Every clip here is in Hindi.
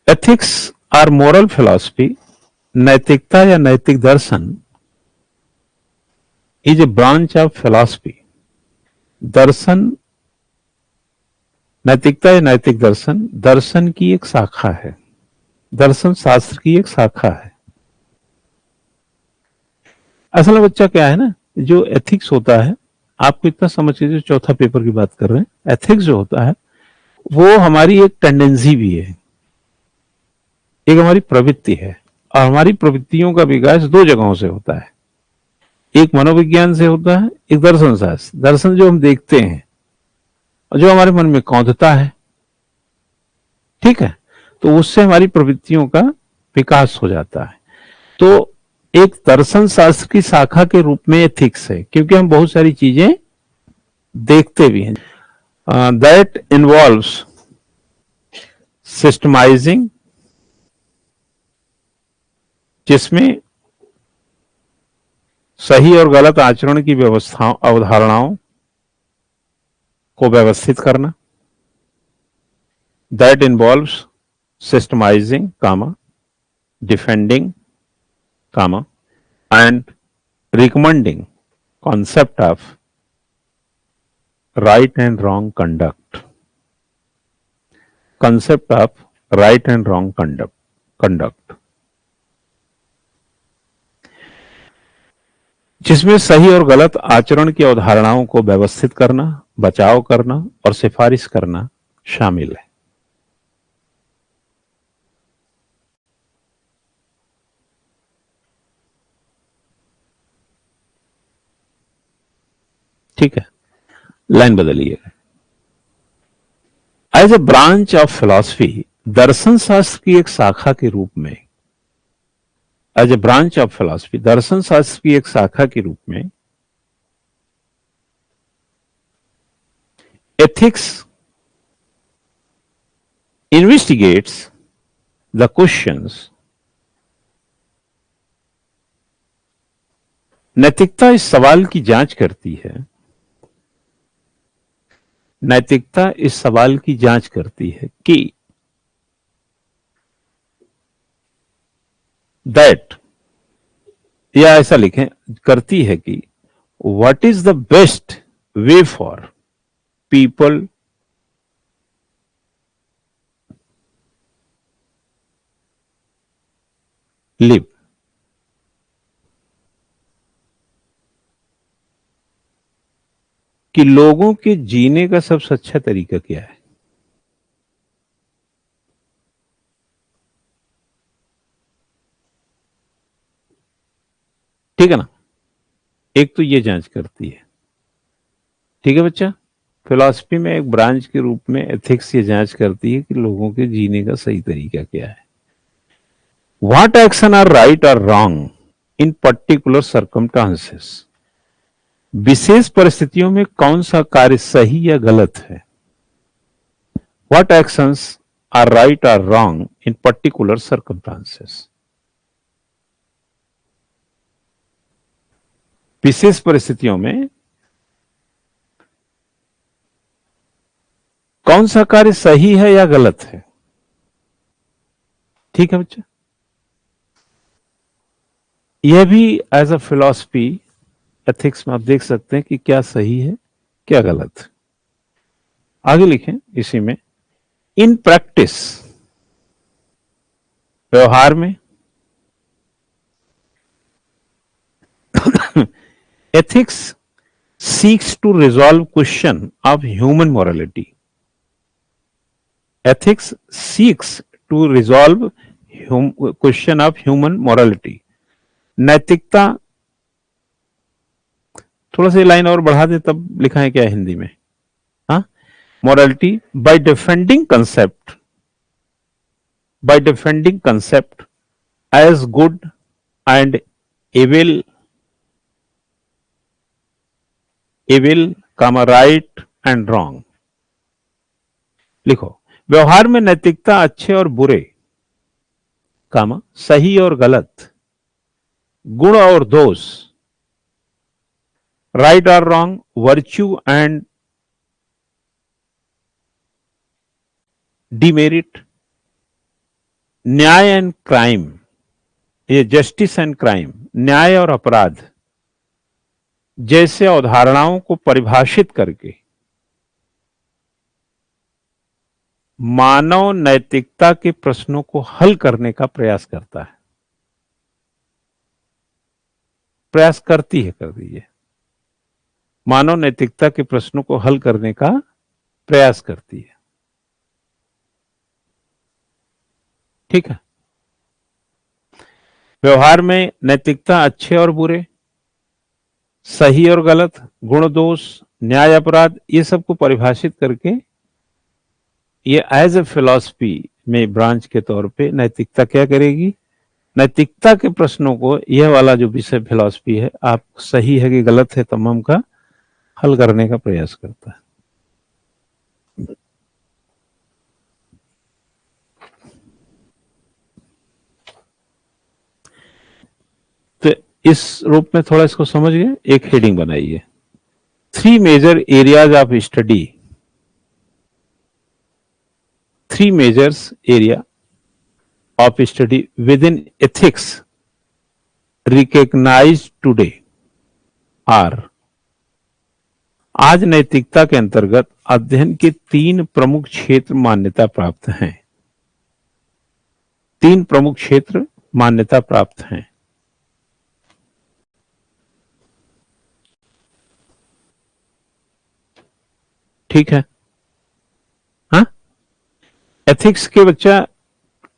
एथिक्स आर मोरल फिलॉसफी, नैतिकता या नैतिक दर्शन is a branch of philosophy. दर्शन, नैतिकता या नैतिक दर्शन दर्शन की एक शाखा है, दर्शन शास्त्र की एक शाखा है। असल में बच्चा क्या है ना, जो एथिक्स होता है, आपको इतना समझ लीजिए, चौथा पेपर की बात कर रहे हैं, एथिक्स जो होता है वो हमारी एक टेंडेंसी भी है, एक हमारी प्रवृत्ति है। और हमारी प्रवृत्तियों का विकास दो जगहों से होता है, एक मनोविज्ञान से होता है, एक दर्शन शास्त्र। दर्शन जो हम देखते हैं और जो हमारे मन में कौंधता है, ठीक है, तो उससे हमारी प्रवृत्तियों का विकास हो जाता है। तो एक दर्शन शास्त्र की शाखा के रूप में एथिक्स है, क्योंकि हम बहुत सारी चीजें देखते भी हैं। दैट इन्वॉल्व्स सिस्टमाइजिंग, जिसमें सही और गलत आचरण की व्यवस्थाओं, अवधारणाओं को व्यवस्थित करना। That involves systemizing, comma, defending, comma, and recommending concept of right and wrong conduct, concept of right and wrong conduct, जिसमें सही और गलत आचरण की अवधारणाओं को व्यवस्थित करना, बचाव करना और सिफारिश करना शामिल है। ठीक है, लाइन बदलिएगा। As a branch of philosophy, दर्शन शास्त्र की एक शाखा के रूप में, as a branch of philosophy, दर्शन शास्त्र की एक शाखा के रूप में एथिक्स इन्वेस्टिगेट्स द क्वेश्चंस। नैतिकता इस सवाल की जांच करती है, नैतिकता इस सवाल की जांच करती है कि दैट, या ऐसा लिखें, करती है कि what is the best way for people live. कि लोगों के जीने का सबसे अच्छा तरीका क्या है। ठीक है ना, एक तो ये जांच करती है। ठीक है बच्चा, फिलॉसफी में एक ब्रांच के रूप में एथिक्स ये जांच करती है कि लोगों के जीने का सही तरीका क्या है। व्हाट एक्शन आर राइट और रॉन्ग इन पर्टिकुलर सर्कमस्टांसेस, विशेष परिस्थितियों में कौन सा कार्य सही या गलत है। व्हाट एक्शंस आर राइट और रॉन्ग इन पर्टिकुलर सर्कमस्टांसेस, विशेष परिस्थितियों में कौन सा कार्य सही है या गलत है। ठीक है बच्चा, यह भी एज अ फिलॉसफी एथिक्स में आप देख सकते हैं कि क्या सही है क्या गलत है। आगे लिखें इसी में, इन प्रैक्टिस, व्यवहार में, ethics seeks to resolve question of human morality. Ethics seeks to resolve question of human morality. नैतिकता, थोड़ा सा लाइन और बढ़ा दे तब लिखा है क्या हिंदी में, हाँ, morality by defending concept, by defending concept as good and evil, evil, right and wrong। लिखो, व्यवहार में नैतिकता अच्छे और बुरे, सही और गलत, गुण और दोष, राइट और रॉन्ग, वर्च्यू एंड डिमेरिट, न्याय एंड क्राइम, ये जस्टिस एंड क्राइम, न्याय और अपराध जैसे अवधारणाओं को परिभाषित करके मानव नैतिकता के प्रश्नों को हल करने का प्रयास करता है, प्रयास करती है, कर दीजिए, मानव नैतिकता के प्रश्नों को हल करने का प्रयास करती है। ठीक है। व्यवहार में नैतिकता अच्छे और बुरे, सही और गलत, गुण दोष, न्याय अपराध, ये सब को परिभाषित करके ये एज ए फिलॉसफी में ब्रांच के तौर पे नैतिकता क्या करेगी, नैतिकता के प्रश्नों को, यह वाला जो विषय फिलॉसफी है, आप सही है कि गलत है, तमाम का हल करने का प्रयास करता है। तो इस रूप में थोड़ा इसको समझ गए। एक हेडिंग बनाइए, 3 major areas of study, 3 majors area of study within ethics recognised today are. आज नैतिकता के अंतर्गत अध्ययन के 3 प्रमुख क्षेत्र मान्यता प्राप्त हैं। 3 प्रमुख क्षेत्र मान्यता प्राप्त हैं। ठीक है। हाँ, एथिक्स के बच्चा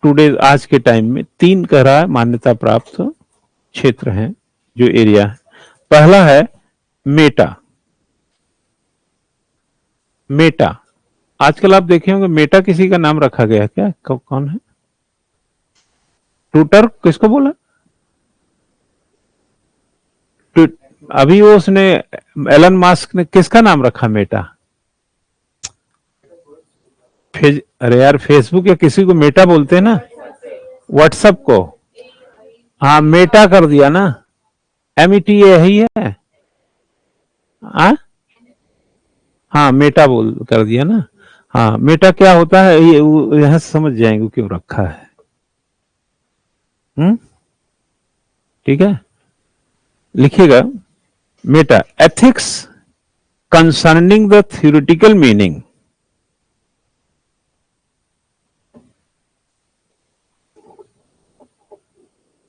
टुडे, आज के टाइम में 3 कह रहा है मान्यता प्राप्त क्षेत्र हैं, जो एरिया है। पहला है मेटा। मेटा, आजकल आप देखे होंगे मेटा किसी का नाम रखा गया क्या? कौन है? ट्विटर किसको बोला? अभी वो उसने एलन मास्क ने किसका नाम रखा मेटा? अरे यार, फेसबुक या किसी को मेटा बोलते हैं ना, व्हाट्सएप को। हाँ, मेटा कर दिया ना, META यही है। हाँ, मेटा बोल कर दिया ना। हाँ, मेटा क्या होता है ये यहां से समझ जाएंगे क्यों रखा है। ठीक है, लिखिएगा Meta, ethics concerning the theoretical meaning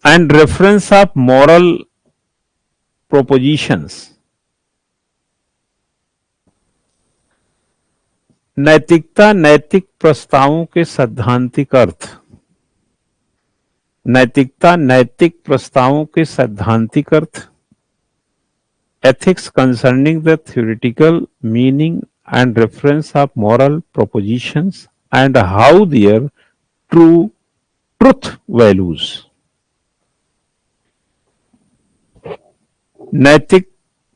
and reference of moral propositions। नैतिकता नैतिक प्रस्तावों के सैद्धांतिक अर्थ, नैतिकता नैतिक प्रस्तावों के सैद्धांतिक अर्थ, ethics concerning the theoretical meaning and reference of moral propositions and how their truth values। नैतिक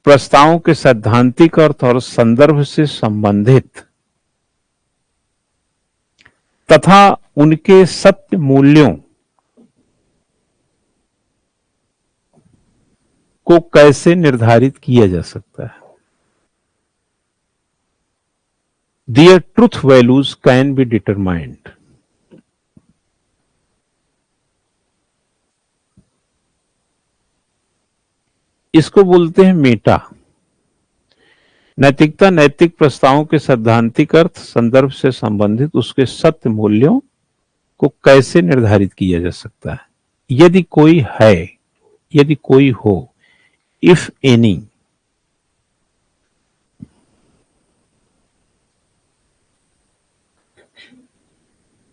प्रस्तावों के सैद्धांतिक अर्थ और संदर्भ से संबंधित तथा उनके सत्य मूल्यों को कैसे निर्धारित किया जा सकता है। Their truth values can be determined। इसको बोलते हैं मेटा। नैतिकता नैतिक प्रस्तावों के सैद्धांतिक अर्थ, संदर्भ से संबंधित उसके सत्य मूल्यों को कैसे निर्धारित किया जा सकता है। यदि कोई है, यदि कोई हो, इफ एनी।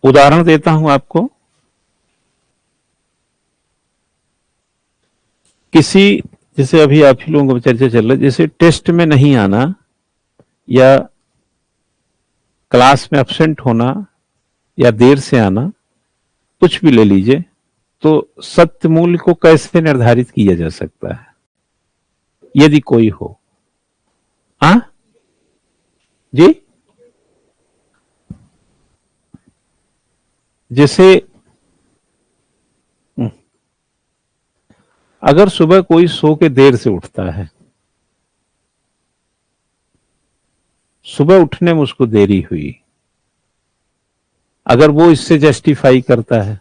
उदाहरण देता हूं आपको, किसी, जैसे अभी आप ही लोगों को चर्चा चल रहा है, जैसे टेस्ट में नहीं आना या क्लास में एब्सेंट होना या देर से आना, कुछ भी ले लीजिए, तो सत्य मूल्य को कैसे निर्धारित किया जा सकता है यदि कोई हो। जी, जैसे अगर सुबह कोई सो के देर से उठता है, सुबह उठने में उसको देरी हुई, अगर वो इससे जस्टिफाई करता है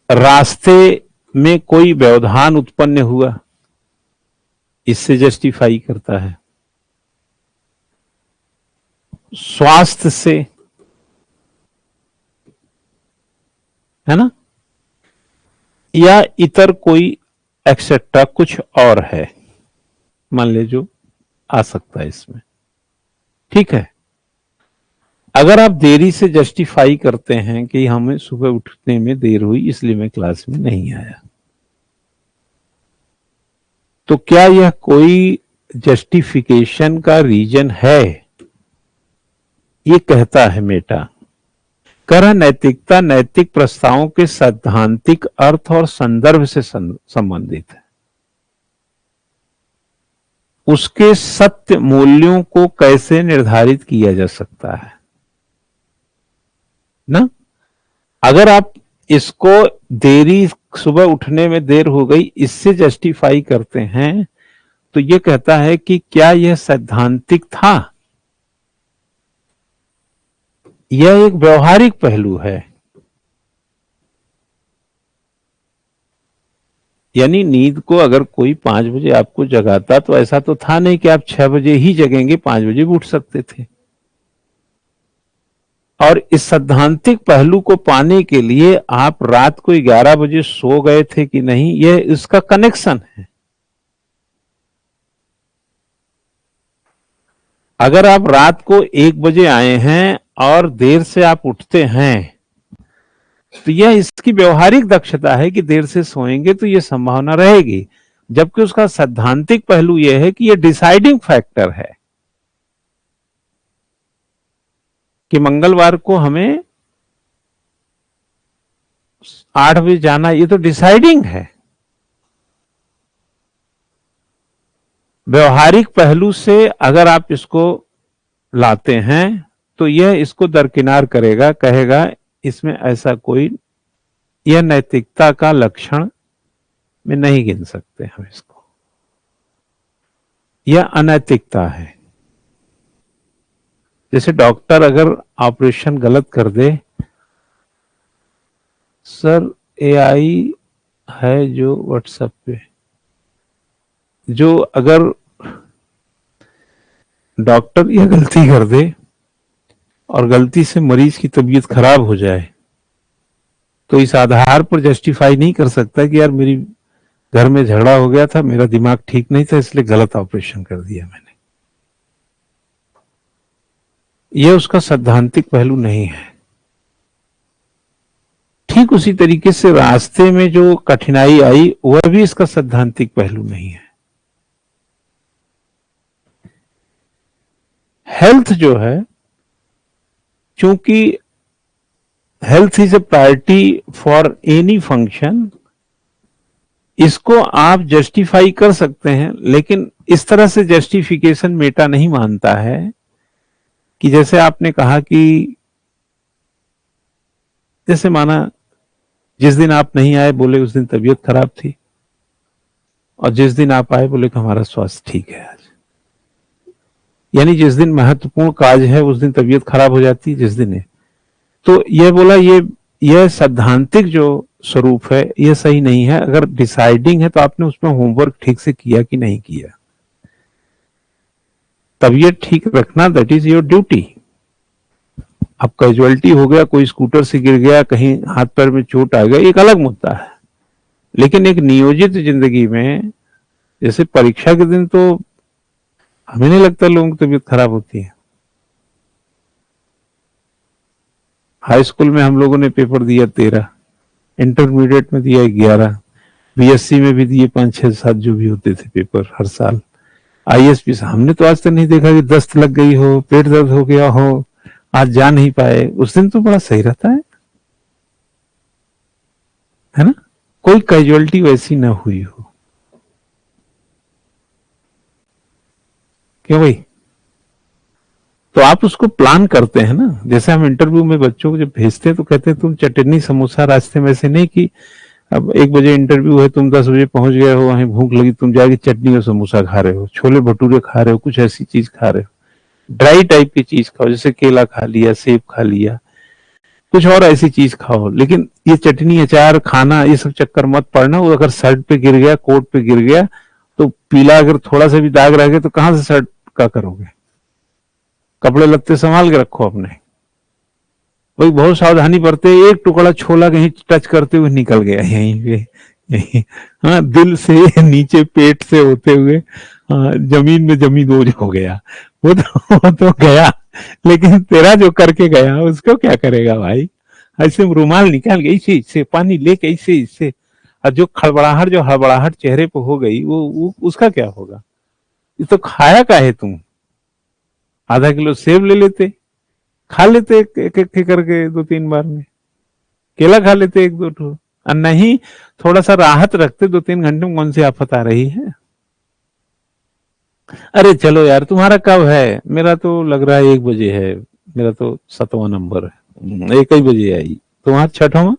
रास्ते में कोई व्यवधान उत्पन्न हुआ, इससे जस्टिफाई करता है। स्वास्थ्य से, है ना, या इतर कोई एक्सेट्रा कुछ और है, मान ले जो आ सकता है इसमें, ठीक है। अगर आप देरी से जस्टिफाई करते हैं कि हमें सुबह उठने में देर हुई इसलिए मैं क्लास में नहीं आया, तो क्या यह कोई जस्टिफिकेशन का रीजन है? ये कहता है मेटा, कह रहा नैतिकता नैतिक प्रस्तावों के सैद्धांतिक अर्थ और संदर्भ से संबंधित है। उसके सत्य मूल्यों को कैसे निर्धारित किया जा सकता है ना। अगर आप इसको देरी, सुबह उठने में देर हो गई, इससे जस्टिफाई करते हैं, तो यह कहता है कि क्या यह सैद्धांतिक था? यह एक व्यवहारिक पहलू है। यानी नींद को अगर कोई 5 बजे आपको जगाता तो ऐसा तो था नहीं कि आप 6 बजे ही जगेंगे, 5 बजे भी उठ सकते थे। और इस सैद्धांतिक पहलू को पाने के लिए आप रात को 11 बजे सो गए थे कि नहीं, यह इसका कनेक्शन है। अगर आप रात को 1 बजे आए हैं और देर से आप उठते हैं, तो यह इसकी व्यवहारिक दक्षता है कि देर से सोएंगे तो यह संभावना रहेगी, जबकि उसका सैद्धांतिक पहलू यह है कि यह डिसाइडिंग फैक्टर है कि मंगलवार को हमें 8 बजे जाना, ये तो डिसाइडिंग है। व्यवहारिक पहलू से अगर आप इसको लाते हैं तो यह इसको दरकिनार करेगा, कहेगा इसमें ऐसा कोई, यह नैतिकता का लक्षण में नहीं गिन सकते हम इसको, यह अनैतिकता है। जैसे डॉक्टर अगर ऑपरेशन गलत कर दे, सर एआई है जो व्हाट्सएप पे, जो अगर डॉक्टर यह गलती कर दे और गलती से मरीज की तबीयत खराब हो जाए, तो इस आधार पर जस्टिफाई नहीं कर सकता कि यार मेरी घर में झगड़ा हो गया था, मेरा दिमाग ठीक नहीं था, इसलिए गलत ऑपरेशन कर दिया मैंने। यह उसका सैद्धांतिक पहलू नहीं है। ठीक उसी तरीके से रास्ते में जो कठिनाई आई वह भी इसका सैद्धांतिक पहलू नहीं है। हेल्थ जो है, चूंकि health is a priority for any function, इसको आप जस्टिफाई कर सकते हैं, लेकिन इस तरह से जस्टिफिकेशन मेटा नहीं मानता है कि जैसे आपने कहा कि जैसे माना जिस दिन आप नहीं आए बोले उस दिन तबीयत खराब थी, और जिस दिन आप आए बोले कि हमारा स्वास्थ्य ठीक है आज। यानी जिस दिन महत्वपूर्ण कार्य है उस दिन तबीयत खराब हो जाती है, जिस दिन है। तो यह बोला यह सैद्धांतिक जो स्वरूप है यह सही नहीं है। अगर डिसाइडिंग है तो आपने उसमें होमवर्क ठीक से किया कि नहीं किया। तबीयत ठीक रखना दैट इज योर ड्यूटी। अब कैजुअलिटी हो गया, कोई स्कूटर से गिर गया, कहीं हाथ पैर में चोट आ गया, एक अलग मुद्दा है। लेकिन एक नियोजित जिंदगी में, जैसे परीक्षा के दिन तो हमें नहीं लगता लोगों की तबीयत खराब होती है। हाई स्कूल में हम लोगों ने पेपर दिया 13, इंटरमीडिएट में दिया 11, बीएससी में भी दिए 5, 6, 7 जो भी होते थे पेपर हर साल। आईएसपी से हमने तो आज तक नहीं देखा कि दस्त लग गई हो, पेट दर्द हो गया हो, आज जा नहीं पाए। उस दिन तो बड़ा सही रहता है ना, कोई कैजुअलिटी वैसी ना हुई हो। क्यों भाई? तो आप उसको प्लान करते हैं ना। जैसे हम इंटरव्यू में बच्चों को जब भेजते हैं तो कहते हैं तुम चटनी समोसा रास्ते में, से नहीं कि अब 1 बजे इंटरव्यू है, तुम 10 बजे पहुंच गए हो, वहीं भूख लगी, तुम जाके चटनी और समोसा खा रहे हो, छोले भटूरे खा रहे हो, कुछ ऐसी चीज खा रहे हो, ड्राई टाइप की चीज खाओ, जैसे केला खा लिया, सेब खा लिया, कुछ और ऐसी चीज खाओ, लेकिन ये चटनी अचार खाना ये सब चक्कर मत पड़ना। वो अगर शर्ट पे गिर गया, कोट पे गिर गया, तो पीला अगर थोड़ा सा भी दाग रह गया तो कहां से शर्ट का करोगे? कपड़े लत्ते संभाल के रखो अपने। वही बहुत सावधानी बरते, एक टुकड़ा छोला कहीं टच करते हुए निकल गया यहीं पे, यहीं, हाँ, दिल से नीचे पेट से होते हुए, हाँ, जमीन में जमी दोज हो गया, वो तो गया, लेकिन तेरा जो करके गया उसको क्या करेगा भाई? ऐसे रुमाल निकाल के इसे इससे पानी लेके इसे इससे, और जो खड़बड़ाहट जो हड़बड़ाहट चेहरे पे हो गई वो उसका क्या होगा? ये तो खाया का है तुम? आधा किलो सेब ले लेते, खा लेते एक एक, एक करके 2-3 बार में, केला खा लेते 1-2 ठो, और नहीं थोड़ा सा राहत रखते 2-3 घंटे में, कौन सी आफत आ रही है? अरे चलो यार, तुम्हारा कब है? मेरा तो लग रहा है 1 बजे है, मेरा तो 7वां नंबर है, 1 ही बजे आई। तुम्हारा 6वां?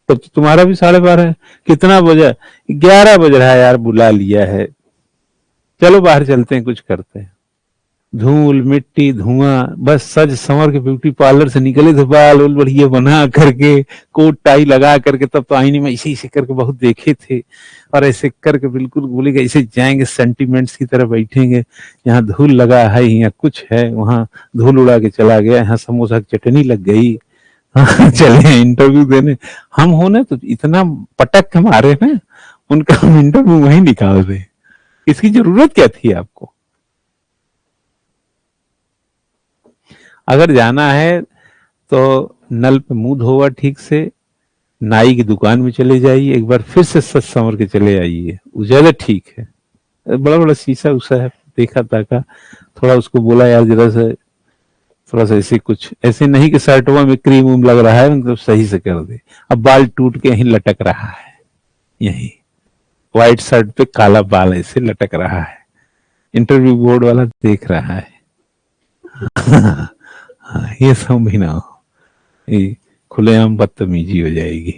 तब तो तुम्हारा भी 12:30 है। कितना बजा? 11 बज रहा है यार, बुला लिया है। चलो बाहर चलते हैं, कुछ करते हैं। धूल मिट्टी धुआं, बस सज संवर के ब्यूटी पार्लर से निकले थे, बाल उल बढ़िया बना करके, कोट टाई लगा करके, तब तो आईने में इसे इसे करके बहुत देखे थे, और ऐसे करके बिल्कुल बोलेगा ऐसे जाएंगे, सेंटिमेंट्स की तरह बैठेंगे, यहाँ धूल लगा है, यहाँ कुछ है, वहां धूल उड़ा के चला गया, यहाँ समोसा की चटनी लग गई, हाँ, चले इंटरव्यू देने। हम होने तो इतना पटक के मारे ना, उनका हम इंटरव्यू वहीं निकाल दे। इसकी जरूरत क्या थी आपको? अगर जाना है तो नल पे मुंह धोवा ठीक से, नाई की दुकान में चले जाइए, एक बार फिर से सच संवर के चले आइए, वो ज्यादा ठीक है। बड़ा बड़ा शीशा उसा है, देखा ताका, थोड़ा उसको बोला यार जरा सा, थोड़ा सा ऐसे कुछ, ऐसे नहीं कि शर्टवा में क्रीम वूम लग रहा है, मतलब सही से कर दे। अब बाल टूट के यहीं लटक रहा है, यहीं व्हाइट शर्ट पे काला बाल ऐसे लटक रहा है, इंटरव्यू बोर्ड वाला देख रहा है। हाँ, ये सब भी ना हो, ये खुलेआम बदतमीजी हो जाएगी।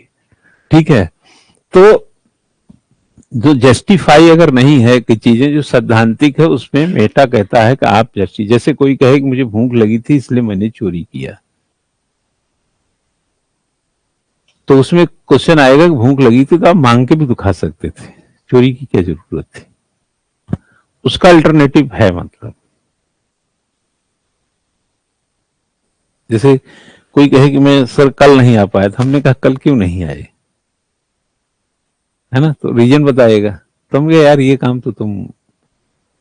ठीक है, तो जो जस्टिफाई अगर नहीं है कि चीजें जो सैद्धांतिक है, उसमें मेटा कहता है कि आप जैसे कोई कहे कि मुझे भूख लगी थी इसलिए मैंने चोरी किया, तो उसमें क्वेश्चन आएगा कि भूख लगी थी तो आप मांग के भी तो खा सकते थे, चोरी की क्या जरूरत थी? उसका अल्टरनेटिव है। मतलब जैसे कोई कहे कि मैं सर कल नहीं आ पाया था, हमने कहा कल क्यों नहीं आए, है ना, तो रीजन बताएगा। तो हम कहे यार ये काम तो तुम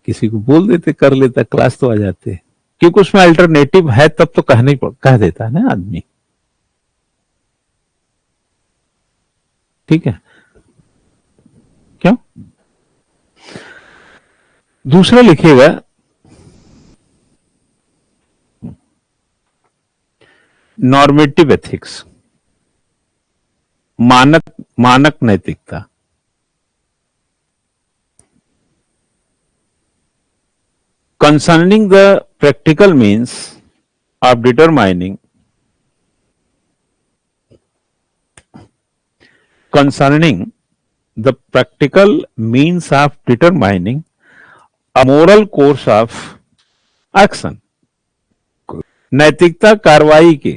किसी को बोल देते, कर लेता, क्लास तो आ जाते, क्योंकि उसमें अल्टरनेटिव है, तब तो कहने कह देता है ना आदमी। ठीक है, क्यों? दूसरा लिखिएगा, नॉर्मेटिव एथिक्स, मानक मानक नैतिकता। Concerning the practical means of determining concerning the practical means of determining a moral course of action। नैतिकता कार्रवाई के,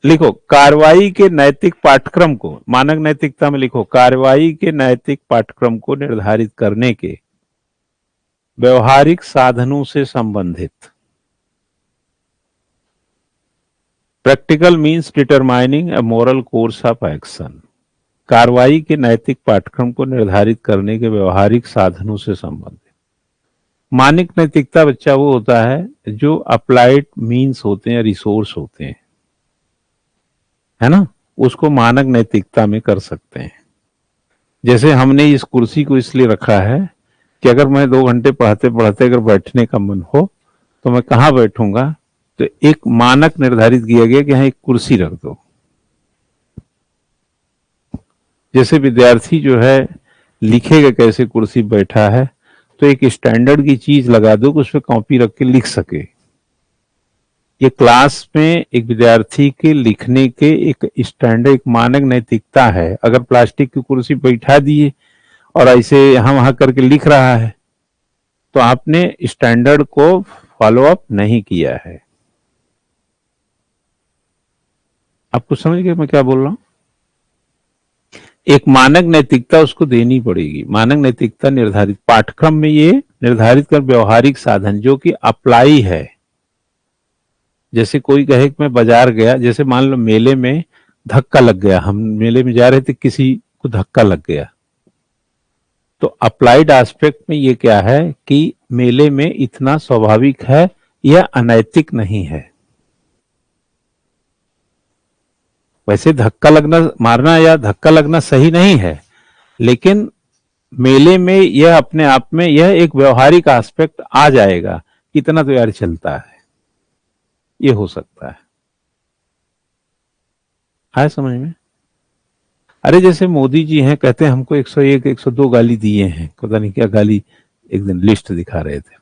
लिखो कार्रवाई के नैतिक पाठ्यक्रम को, मानक नैतिकता में लिखो कार्रवाई के नैतिक पाठ्यक्रम को निर्धारित करने के व्यवहारिक साधनों से संबंधित। Practical means determining a moral course of action, कार्रवाई के नैतिक पाठ्यक्रम को निर्धारित करने के व्यवहारिक साधनों से संबंधित। मानक नैतिकता बच्चा वो होता है जो अप्लाइड मीन्स होते हैं, रिसोर्स होते हैं, है ना, उसको मानक नैतिकता में कर सकते हैं। जैसे हमने इस कुर्सी को इसलिए रखा है कि अगर मैं 2 घंटे पढ़ाते पढ़ाते अगर बैठने का मन हो तो मैं कहाँ बैठूंगा, तो एक मानक निर्धारित किया गया कि यहाँ एक कुर्सी रख दो। जैसे विद्यार्थी जो है लिखेगा कैसे कुर्सी बैठा है, तो एक स्टैंडर्ड की चीज लगा दो कि उस पर कॉपी रख के लिख सके। ये क्लास में एक विद्यार्थी के लिखने के एक स्टैंडर्ड, एक मानक नैतिकता है। अगर प्लास्टिक की कुर्सी बैठा दिए और ऐसे यहाँ वहां करके लिख रहा है तो आपने स्टैंडर्ड को फॉलो अप नहीं किया है। आप कुछ समझ गए मैं क्या बोल रहा हूं? एक मानक नैतिकता उसको देनी पड़ेगी। मानक नैतिकता निर्धारित पाठ्यक्रम में ये निर्धारित कर व्यवहारिक साधन जो कि अप्लाई है। जैसे कोई कहे कि मैं बाजार गया, जैसे मान लो मेले में धक्का लग गया, हम मेले में जा रहे थे, किसी को धक्का लग गया, तो अप्लाइड एस्पेक्ट में ये क्या है कि मेले में इतना स्वाभाविक है, यह अनैतिक नहीं है। वैसे धक्का लगना, मारना या धक्का लगना सही नहीं है, लेकिन मेले में यह अपने आप में यह एक व्यवहारिक एस्पेक्ट आ जाएगा, कितना तो यार चलता है, ये हो सकता है समझ में? अरे जैसे मोदी जी हैं, कहते हैं हमको 101 102 गाली दिए हैं, पता नहीं क्या गाली एक दिन लिस्ट दिखा रहे थे।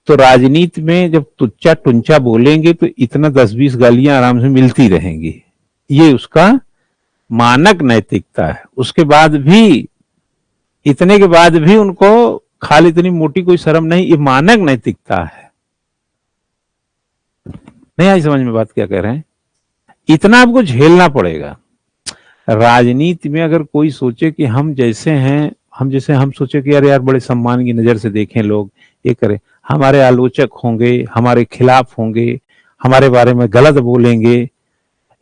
तो राजनीति में जब तुच्चा टुंचा बोलेंगे तो इतना 10-20 गालियां आराम से मिलती रहेंगी, ये उसका मानक नैतिकता है। उसके बाद भी, इतने के बाद भी उनको खाली इतनी मोटी कोई शर्म नहीं, ये मानक नैतिकता है। नहीं आई समझ में बात क्या कह रहे हैं? इतना आपको झेलना पड़ेगा। राजनीति में अगर कोई सोचे कि हम जैसे हैं, हम सोचे कि यार बड़े सम्मान की नजर से देखें लोग, ये करें, हमारे आलोचक होंगे, हमारे खिलाफ होंगे, हमारे बारे में गलत बोलेंगे,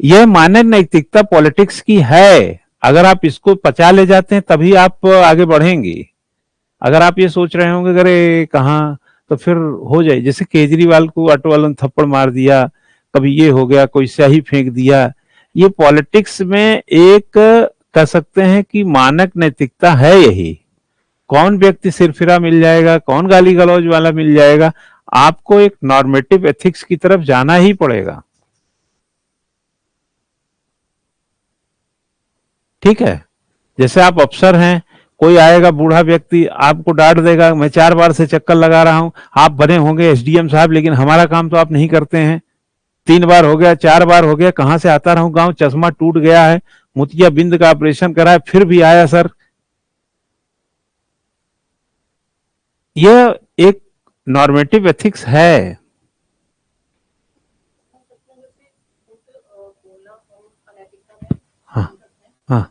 यह मानक नैतिकता पॉलिटिक्स की है। अगर आप इसको पचा ले जाते हैं तभी आप आगे बढ़ेंगे। अगर आप ये सोच रहे होंगे अरे कहाँ, तो फिर हो जाए जैसे केजरीवाल को ऑटो वालों ने थप्पड़ मार दिया, कभी ये हो गया, कोई स्याही फेंक दिया। ये पॉलिटिक्स में एक कह सकते हैं कि मानक नैतिकता है यही। कौन व्यक्ति सिरफिरा मिल जाएगा, कौन गाली गलौज वाला मिल जाएगा, आपको एक नॉर्मेटिव एथिक्स की तरफ जाना ही पड़ेगा। ठीक है, जैसे आप अफसर हैं, कोई आएगा बूढ़ा व्यक्ति आपको डांट देगा, मैं 4 बार से चक्कर लगा रहा हूं, आप बने होंगे एसडीएम साहब, लेकिन हमारा काम तो आप नहीं करते हैं। 3 बार हो गया, 4 बार हो गया, कहां से आता रहूं गांव, चश्मा टूट गया है, मोतिया बिंद का ऑपरेशन करा है, फिर भी आया सर। यह एक नॉर्मेटिव एथिक्स है। हाँ हाँ,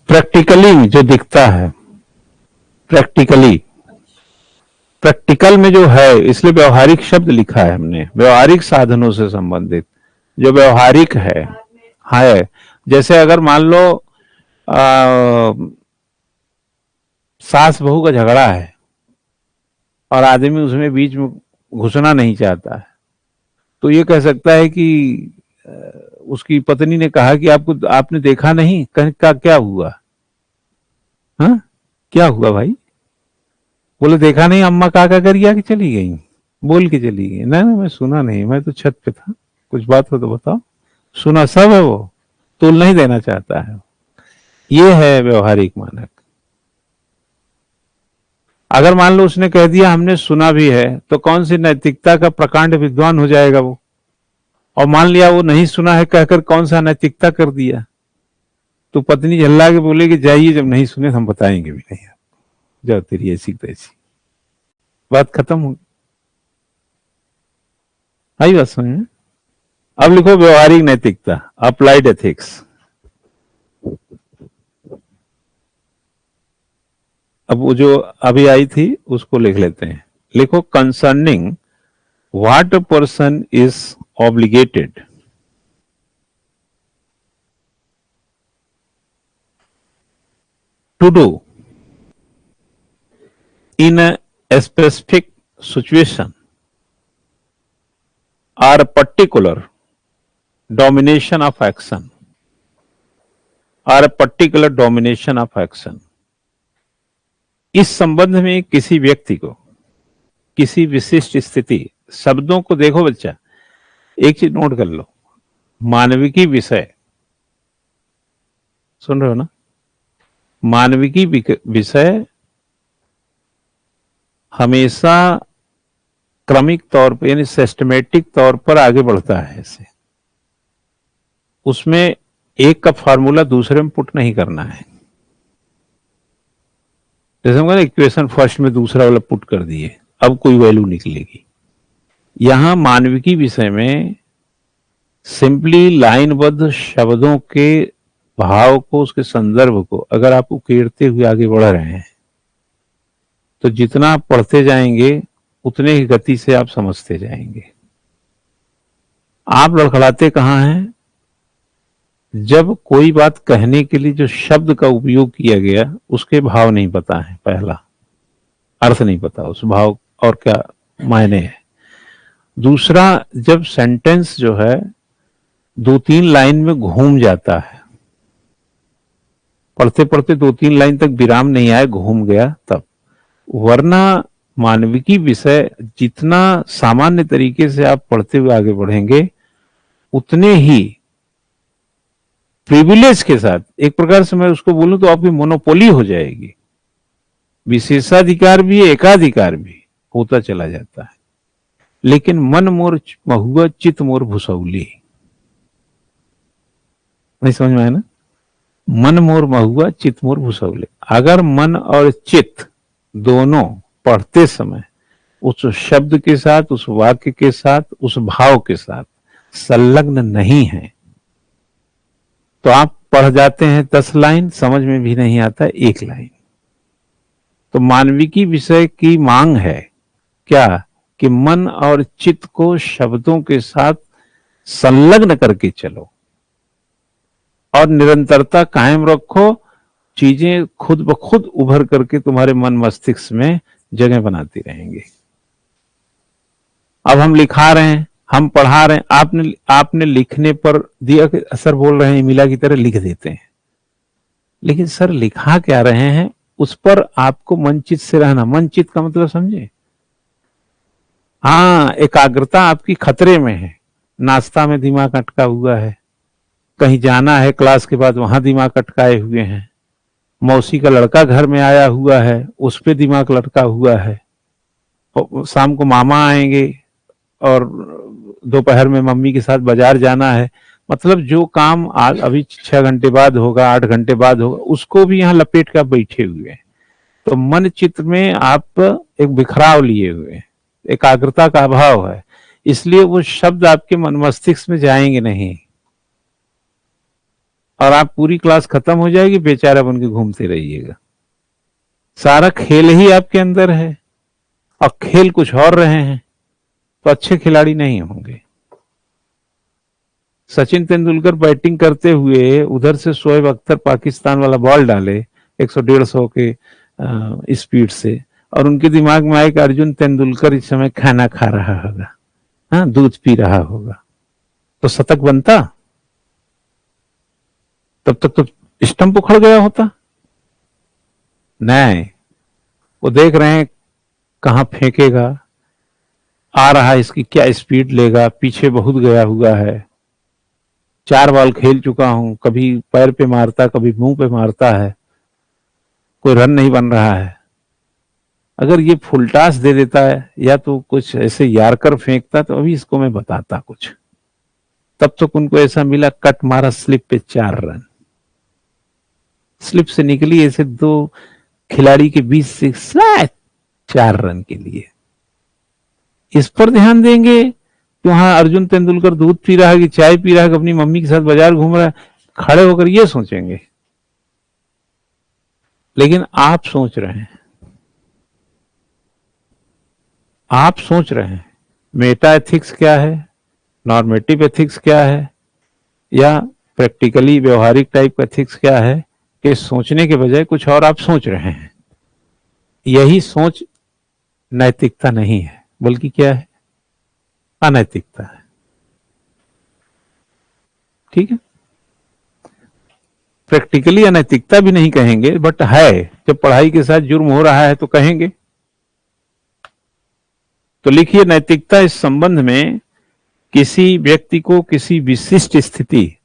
प्रैक्टिकली जो दिखता है, प्रैक्टिकली, प्रैक्टिकल में जो है, इसलिए व्यवहारिक शब्द लिखा है हमने, व्यवहारिक साधनों से संबंधित जो व्यवहारिक है। जैसे अगर मान लो सास बहू का झगड़ा है और आदमी उसमें बीच में घुसना नहीं चाहता है, तो ये कह सकता है कि उसकी पत्नी ने कहा कि आपने देखा नहीं, का क्या हुआ, हाँ क्या हुआ भाई? बोले देखा नहीं, अम्मा का करिया कि चली गई, बोल के चली गई। ना मैं सुना नहीं, मैं तो छत पे था, कुछ बात हो तो बताओ। सुना सब है, वो तोल नहीं देना चाहता है। ये है व्यवहारिक मानक। अगर मान लो उसने कह दिया हमने सुना भी है, तो कौन सी नैतिकता का प्रकांड विद्वान हो जाएगा वो। और मान लिया वो नहीं सुना है कहकर कौन सा नैतिकता कर दिया, तो पत्नी झल्ला के बोलेगी जाइए, जब नहीं सुने हम बताएंगे भी नहीं, जाओ तेरी ऐसी तैसी, बात खत्म हो। आई बात समझ में? अब लिखो व्यवहारिक नैतिकता, अप्लाइड एथिक्स। अब वो जो अभी आई थी उसको लिख लेते हैं। लिखो concerning what a person is obligated to do in a specific situation or a particular domination of action or a particular domination of action। इस संबंध में किसी व्यक्ति को किसी विशिष्ट स्थिति, शब्दों को देखो बच्चा, एक चीज नोट कर लो, मानविकी विषय, सुन रहे हो ना? मानविकी विषय हमेशा क्रमिक तौर पर यानी सिस्टमेटिक तौर पर आगे बढ़ता है। ऐसे उसमें एक का फार्मूला दूसरे में पुट नहीं करना है। जैसे हम इक्वेशन फर्स्ट में दूसरा वाला पुट कर दिए, अब कोई वैल्यू निकलेगी, यहां मानविकी विषय में सिंपली लाइनबद्ध शब्दों के भाव को, उसके संदर्भ को अगर आप उकेरते हुए आगे बढ़ रहे हैं तो जितना आप पढ़ते जाएंगे उतने ही गति से आप समझते जाएंगे। आप लड़खड़ाते कहां हैं? जब कोई बात कहने के लिए जो शब्द का उपयोग किया गया उसके भाव नहीं पता है, पहला अर्थ नहीं पता उस भाव और क्या मायने है। दूसरा, जब सेंटेंस जो है 2-3 लाइन में घूम जाता है, पढ़ते पढ़ते 2-3 लाइन तक विराम नहीं आया, घूम गया तब। वरना मानविकी विषय जितना सामान्य तरीके से आप पढ़ते हुए आगे बढ़ेंगे उतने ही प्रिविलेज के साथ, एक प्रकार से मैं उसको बोलूं तो आपकी मोनोपोली हो जाएगी, विशेषाधिकार भी एकाधिकार भी होता चला जाता है। लेकिन मन मोर महुआ चित मोर भुसौली, नहीं समझ में आया ना? मन मोर महुआ चित मोर भुसौली। अगर मन और चित्त दोनों पढ़ते समय उस शब्द के साथ, उस वाक्य के साथ, उस भाव के साथ संलग्न नहीं है तो आप पढ़ जाते हैं 10 लाइन, समझ में भी नहीं आता 1 लाइन। तो मानविकी विषय की मांग है क्या कि मन और चित्त को शब्दों के साथ संलग्न करके चलो और निरंतरता कायम रखो, चीजें खुद ब खुद उभर करके तुम्हारे मन मस्तिष्क में जगह बनाती रहेंगी। अब हम लिखा रहे हैं, हम पढ़ा रहे हैं, आपने लिखने पर दिया कि सर बोल रहे हैं मिला की तरह लिख देते हैं, लेकिन सर लिखा क्या रहे हैं उस पर आपको मनचित से रहना। मनचित का मतलब समझे? हाँ, एकाग्रता आपकी खतरे में है। नाश्ता में दिमाग अटका हुआ है, कहीं जाना है क्लास के बाद वहां दिमाग अटकाए हुए हैं, मौसी का लड़का घर में आया हुआ है उस पे दिमाग लटका हुआ है, शाम को मामा आएंगे और दोपहर में मम्मी के साथ बाजार जाना है। मतलब जो काम आज अभी 6 घंटे बाद होगा, 8 घंटे बाद होगा, उसको भी यहाँ लपेट कर बैठे हुए हैं। तो मन चित्त में आप एक बिखराव लिए हुए हैं, एकाग्रता का अभाव है, इसलिए वो शब्द आपके मन मस्तिष्क में जाएंगे नहीं और आप पूरी क्लास खत्म हो जाएगी, बेचारा बन के घूमते रहिएगा। सारा खेल ही आपके अंदर है और खेल कुछ और रहे हैं तो अच्छे खिलाड़ी नहीं होंगे। सचिन तेंदुलकर बैटिंग करते हुए उधर से शोएब अख्तर पाकिस्तान वाला बॉल डाले 100-150 के स्पीड से और उनके दिमाग में आए कि अर्जुन तेंदुलकर इस समय खाना खा रहा होगा, हाँ, दूध पी रहा होगा, तो शतक बनता? तब तक तो स्टंप उखड़ गया होता। नहीं, वो देख रहे हैं कहां फेंकेगा, आ रहा है, इसकी क्या स्पीड लेगा, पीछे बहुत गया हुआ है, 4 बॉल खेल चुका हूं, कभी पैर पे मारता कभी मुंह पे मारता है, कोई रन नहीं बन रहा है। अगर ये फुल टॉस दे देता है या तो कुछ ऐसे यार्कर फेंकता तो अभी इसको मैं बताता कुछ। तब तक उनको ऐसा मिला, कट मारा स्लिप पे 4 रन, स्लिप से निकली ऐसे 2 खिलाड़ी के बीच से 4 रन के लिए। इस पर ध्यान देंगे कि वहां अर्जुन तेंदुलकर दूध पी रहा है कि चाय पी रहा है कि अपनी मम्मी के साथ बाजार घूम रहा है, खड़े होकर ये सोचेंगे। लेकिन आप सोच रहे हैं मेटा एथिक्स क्या है, नॉर्मेटिव एथिक्स क्या है, या प्रैक्टिकली व्यवहारिक टाइप का एथिक्स क्या है, कि सोचने के बजाय कुछ और आप सोच रहे हैं। यही सोच नैतिकता नहीं है, बल्कि क्या है? अनैतिकता है। ठीक है, प्रैक्टिकली अनैतिकता भी नहीं कहेंगे, बट है, जब पढ़ाई के साथ जुर्म हो रहा है तो कहेंगे। तो लिखिए, नैतिकता इस संबंध में किसी व्यक्ति को किसी विशिष्ट स्थिति,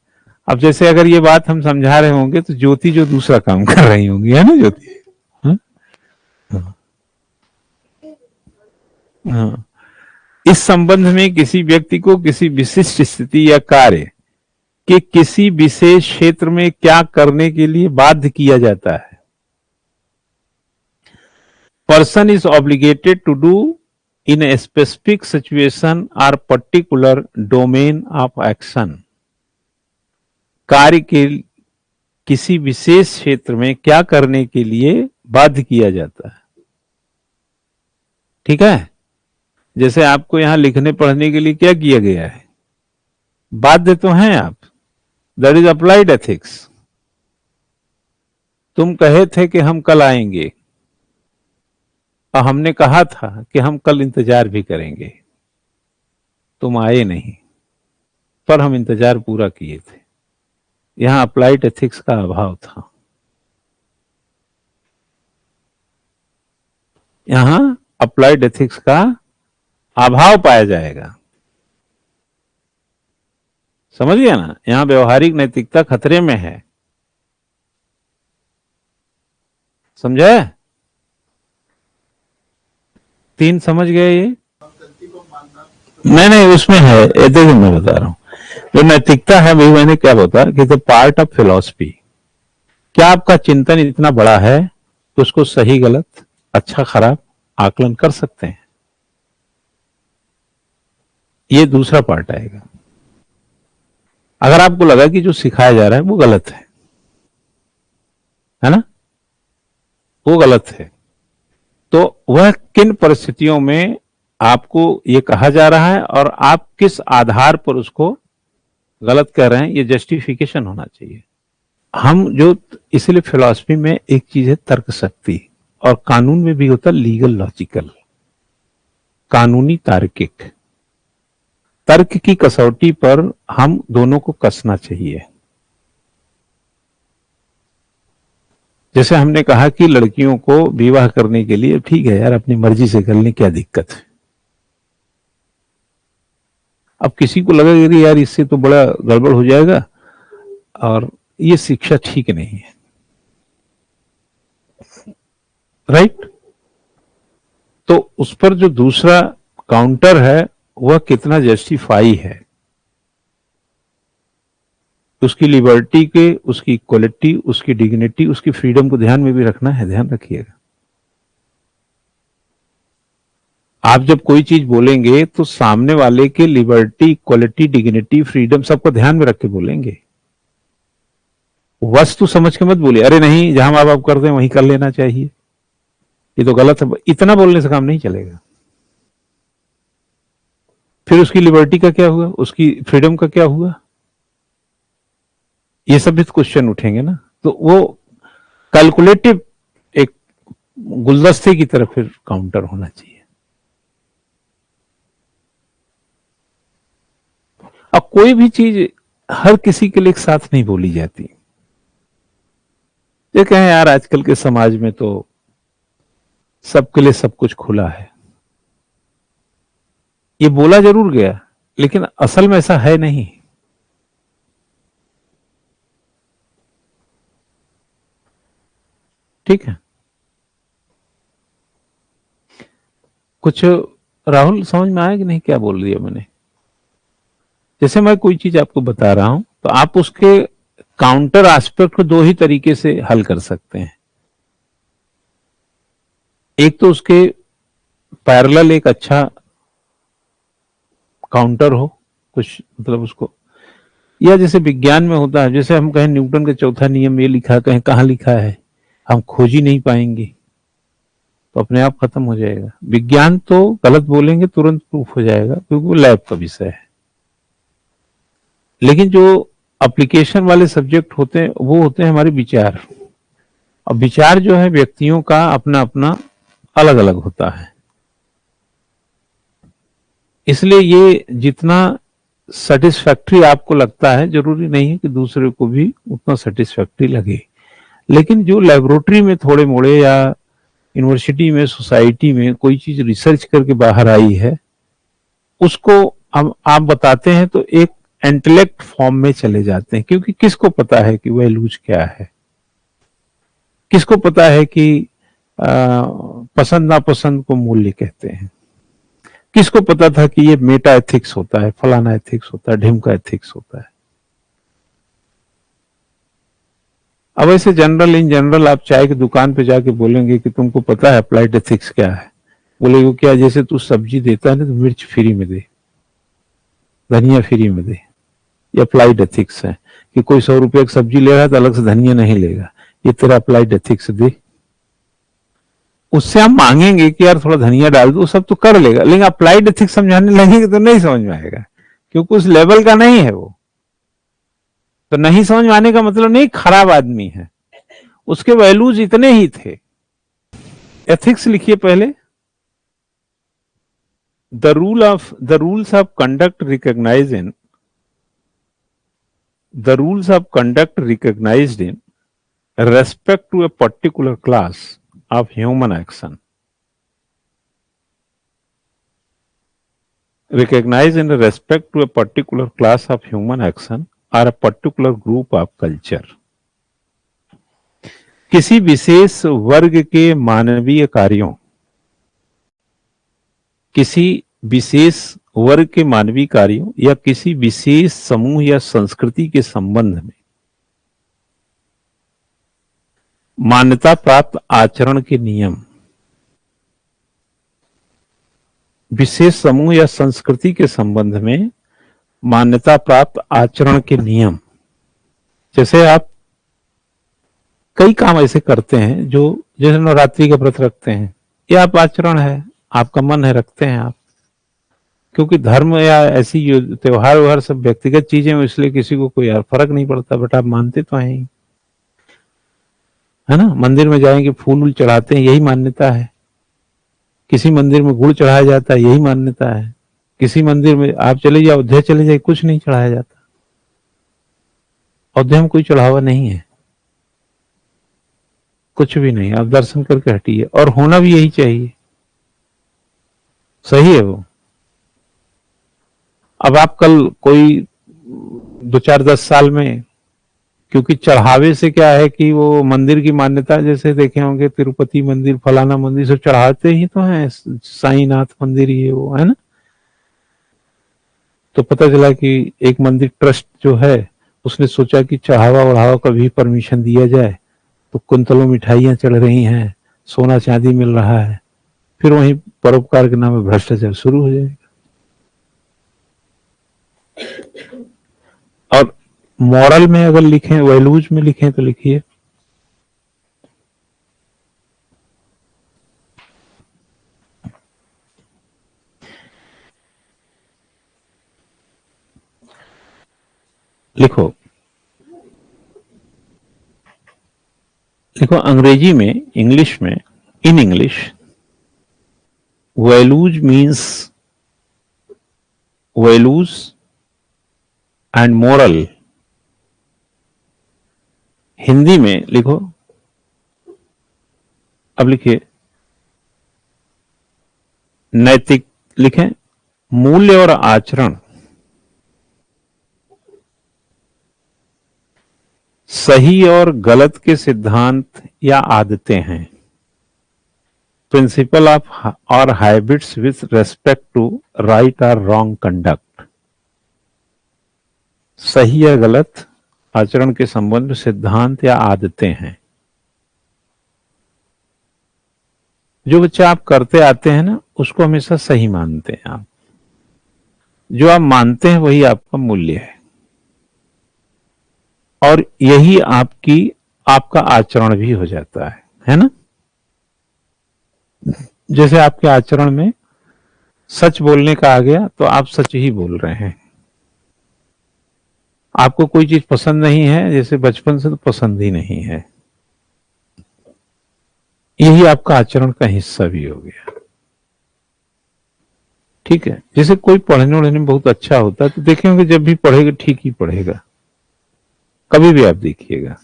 अब जैसे अगर ये बात हम समझा रहे होंगे तो ज्योति जो दूसरा काम कर रही होंगी, है ना ज्योति? हाँ। इस संबंध में किसी व्यक्ति को किसी विशिष्ट स्थिति या कार्य के किसी विशेष क्षेत्र में क्या करने के लिए बाध्य किया जाता है। Person is obligated to do in a specific situation और पर्टिकुलर डोमेन ऑफ एक्शन, कार्य के किसी विशेष क्षेत्र में क्या करने के लिए बाध्य किया जाता है। ठीक है, जैसे आपको यहां लिखने पढ़ने के लिए क्या किया गया है, बाध्य तो हैं आप, दैट इज अप्लाइड एथिक्स। तुम कहे थे कि हम कल आएंगे और हमने कहा था कि हम कल इंतजार भी करेंगे, तुम आए नहीं, पर हम इंतजार पूरा किए थे। यहां अप्लाइड एथिक्स का अभाव था। यहां अप्लाइड एथिक्स का अभाव पाया जाएगा। समझ गया ना, यहां व्यवहारिक नैतिकता खतरे में है। समझे? 3 समझ गए ये? नहीं, उसमें है, ये देखिए मैं बता रहा हूं, जो नैतिकता है भाई, मैंने क्या बताया कि द पार्ट ऑफ फिलॉसफी, क्या आपका चिंतन इतना बड़ा है कि उसको सही गलत अच्छा खराब आकलन कर सकते हैं। ये दूसरा पार्ट आएगा। अगर आपको लगा कि जो सिखाया जा रहा है वो गलत है ना, वो गलत है, तो वह किन परिस्थितियों में आपको ये कहा जा रहा है और आप किस आधार पर उसको गलत कह रहे हैं, ये जस्टिफिकेशन होना चाहिए। हम जो, इसलिए फिलॉसफी में एक चीज है तर्क शक्ति, और कानून में भी होता लीगल लॉजिकल, कानूनी तार्किक। तर्क की कसौटी पर हम दोनों को कसना चाहिए। जैसे हमने कहा कि लड़कियों को विवाह करने के लिए ठीक है यार, अपनी मर्जी से कर लें, क्या दिक्कत है। अब किसी को लगेगा कि यार इससे तो बड़ा गड़बड़ हो जाएगा और ये शिक्षा ठीक नहीं है, राइट। तो उस पर जो दूसरा काउंटर है वह कितना जस्टिफाई है, उसकी लिबर्टी के, उसकी इक्वलिटी, उसकी डिग्निटी, उसकी फ्रीडम को ध्यान में भी रखना है, ध्यान रखिएगा। आप जब कोई चीज बोलेंगे तो सामने वाले के लिबर्टी, इक्वलिटी, डिग्निटी, फ्रीडम सबको ध्यान में रख के बोलेंगे। वस्तु समझ के मत बोलिए, अरे नहीं जहां माँ बाप करते हैं वहीं कर लेना चाहिए, ये तो गलत है। इतना बोलने से काम नहीं चलेगा। फिर उसकी लिबर्टी का क्या हुआ, उसकी फ्रीडम का क्या हुआ, ये सब भी क्वेश्चन उठेंगे ना। तो वो कैलकुलेटिव एक गुलदस्ते की तरफ फिर काउंटर होना चाहिए। अब कोई भी चीज हर किसी के लिए एक साथ नहीं बोली जाती। ये कहें यार आजकल के समाज में तो सबके लिए सब कुछ खुला है, ये बोला जरूर गया लेकिन असल में ऐसा है नहीं। ठीक है, कुछ राहुल समझ में आया कि नहीं क्या बोल दिया मैंने? जैसे मैं कोई चीज आपको बता रहा हूं तो आप उसके काउंटर एस्पेक्ट को 2 ही तरीके से हल कर सकते हैं। एक तो उसके पैरेलल एक अच्छा काउंटर हो, कुछ मतलब उसको, या जैसे विज्ञान में होता है, जैसे हम कहें न्यूटन का चौथा नियम ये लिखा, कहें कहां लिखा है, हम खोज ही नहीं पाएंगे तो अपने आप खत्म हो जाएगा। विज्ञान तो गलत बोलेंगे तुरंत प्रूफ हो जाएगा क्योंकि वो लैब का विषय है। लेकिन जो एप्लीकेशन वाले सब्जेक्ट होते हैं वो होते हैं हमारे विचार। अब विचार जो है व्यक्तियों का अपना अपना अलग अलग होता है, इसलिए ये जितना सेटिस्फैक्ट्री आपको लगता है जरूरी नहीं है कि दूसरे को भी उतना सेटिस्फैक्ट्री लगे। लेकिन जो लेबोरेटरी में थोड़े मोड़े या यूनिवर्सिटी में, सोसाइटी में कोई चीज रिसर्च करके बाहर आई है, उसको हम आप बताते हैं तो एक इंटेलेक्ट फॉर्म में चले जाते हैं। क्योंकि किसको पता है कि वैल्यूज क्या है, किसको पता है कि पसंद नापसंद को मूल्य कहते हैं, किसको पता था कि ये मेटा एथिक्स होता है, फलाना एथिक्स होता है, ढिमका एथिक्स होता है। अब ऐसे जनरल इन जनरल आप चाय की दुकान पे जाके बोलेंगे कि तुमको पता है अप्लाइड एथिक्स क्या है, बोले वो क्या, जैसे तू सब्जी देता है ना तो मिर्च फ्री में दे, धनिया फ्री में दे। ये अप्लाइड एथिक्स है कि कोई 100 रुपये की सब्जी ले रहा है तो अलग से धनिया नहीं लेगा, ये तेरा अप्लाइड एथिक्स दे। उससे हम मांगेंगे कि यार थोड़ा धनिया डाल दो, सब तो कर लेगा, लेकिन अप्लाइड एथिक्स समझाने लगेंगे तो नहीं समझ में आएगा, क्योंकि उस लेवल का नहीं है वो। तो नहीं समझ में आने का मतलब नहीं खराब आदमी है, उसके वैल्यूज इतने ही थे। एथिक्स लिखिए पहले। The rules of conduct recognised in respect to a particular class of human action, recognized in respect to a particular class of human action or a particular group of culture। किसी विशेष वर्ग के मानवीय कार्यों, किसी विशेष वर्ग के मानवीय कार्यों या किसी विशेष समूह या संस्कृति के संबंध में मान्यता प्राप्त आचरण के नियम, विशेष समूह या संस्कृति के संबंध में मान्यता प्राप्त आचरण के नियम। जैसे आप कई काम ऐसे करते हैं जो, जैसे नवरात्रि का व्रत रखते हैं, ये आप आचरण है, आपका मन है, रखते हैं आप, क्योंकि धर्म या ऐसी त्योहार व्यवहार सब व्यक्तिगत चीजें, इसलिए किसी को कोई फर्क नहीं पड़ता, बट आप मानते तो हैं ही, है ना। मंदिर में जाएंगे, फूल वूल चढ़ाते हैं, यही मान्यता है। किसी मंदिर में गुड़ चढ़ाया जाता है, यही मान्यता है। किसी मंदिर में आप चले जाओ, अयोध्या चले जाए, कुछ नहीं चढ़ाया जाता, अयोध्या में कोई चढ़ावा नहीं है, कुछ भी नहीं, आप दर्शन करके हटिए, और होना भी यही चाहिए, सही है वो। अब आप कल कोई 2-4-10 साल में, क्योंकि चढ़ावे से क्या है कि वो मंदिर की मान्यता, जैसे देखे होंगे तिरुपति मंदिर, फलाना मंदिर, सब चढ़ाते ही तो हैं, साईनाथ मंदिर, ये वो, है ना। तो पता चला कि एक मंदिर ट्रस्ट जो है उसने सोचा कि चढ़ावा वढ़ावा का भी परमिशन दिया जाए, तो कुंतलों मिठाइयां चढ़ रही हैं, सोना चांदी मिल रहा है, फिर वहीं परोपकार के नाम में भ्रष्टाचार शुरू हो जाएगा। और मॉरल में अगर लिखें, वैल्यूज में लिखें, तो लिखिए लिखो अंग्रेजी में, इंग्लिश में, in English values means values and moral. Hindi में लिखो, अब लिखिए नैतिक, लिखें मूल्य और आचरण, सही और गलत के सिद्धांत या आदतें हैं। प्रिंसिपल ऑफ और habits with respect to right और रॉन्ग कंडक्ट। सही या गलत आचरण के संबंध में सिद्धांत या आदतें हैं। जो बच्चा आप करते आते हैं ना, उसको हमेशा सही मानते हैं आप, जो आप मानते हैं वही आपका मूल्य है, और यही आपका आचरण भी हो जाता है ना। जैसे आपके आचरण में सच बोलने का आ गया, तो आप सच ही बोल रहे हैं। आपको कोई चीज पसंद नहीं है, जैसे बचपन से तो पसंद ही नहीं है, यही आपका आचरण का हिस्सा भी हो गया, ठीक है। जैसे कोई पढ़ने वढ़ने में बहुत अच्छा होता है, तो देखेंगे जब भी पढ़ेगा ठीक ही पढ़ेगा, कभी भी आप देखिएगा।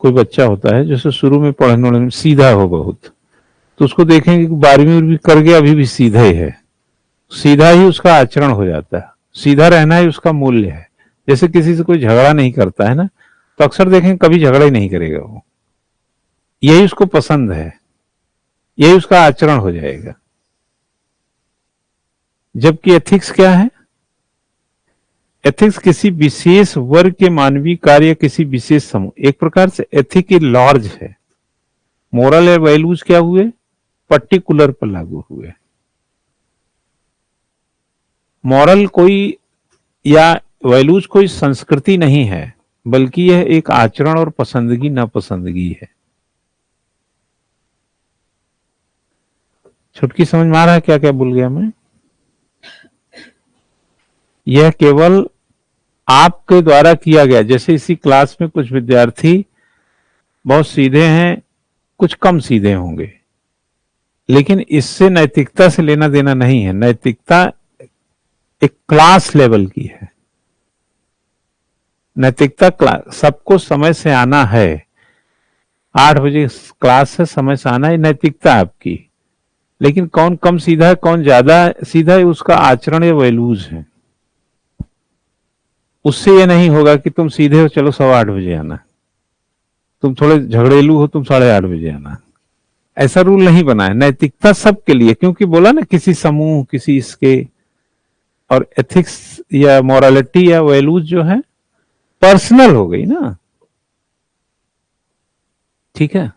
कोई बच्चा होता है जैसे शुरू में पढ़ने वढ़ने में सीधा हो बहुत, तो उसको देखेंगे कि 12वीं भी कर गया, अभी भी सीधा ही है, सीधा ही उसका आचरण हो जाता है, सीधा रहना ही उसका मूल्य है। जैसे किसी से कोई झगड़ा नहीं करता है ना, तो अक्सर देखें कभी झगड़ा ही नहीं करेगा वो, यही उसको पसंद है, यही उसका आचरण हो जाएगा। जबकि एथिक्स क्या है? एथिक्स किसी विशेष वर्ग के मानवीय कार्य, किसी विशेष समूह, एक प्रकार से एथिक लार्ज है। मोरल और वैल्यूज क्या हुए? पर्टिकुलर पर लागू हुए। मॉरल कोई या वैल्यूज कोई संस्कृति नहीं है, बल्कि यह एक आचरण और पसंदगी नापसंदगी है। छुटकी समझ में आ रहा है क्या क्या भूल गया मैं? यह केवल आपके द्वारा किया गया, जैसे इसी क्लास में कुछ विद्यार्थी बहुत सीधे हैं, कुछ कम सीधे होंगे, लेकिन इससे नैतिकता से लेना देना नहीं है। नैतिकता एक क्लास लेवल की है। नैतिकता सबको समय से आना है, 8 बजे क्लास है, समय से आना है, नैतिकता आपकी। लेकिन कौन कम सीधा है, कौन ज्यादा सीधा है, उसका आचरण या वैल्यूज है। उससे यह नहीं होगा कि तुम सीधे हो, चलो 8:15 बजे आना, तुम थोड़े झगड़ेलू हो, तुम 8:30 बजे आना। ऐसा रूल नहीं बना है। नैतिकता सबके लिए, क्योंकि बोला ना किसी समूह, किसी इसके, और एथिक्स या मोरालिटी या वैल्यूज जो है पर्सनल हो गई ना। ठीक है।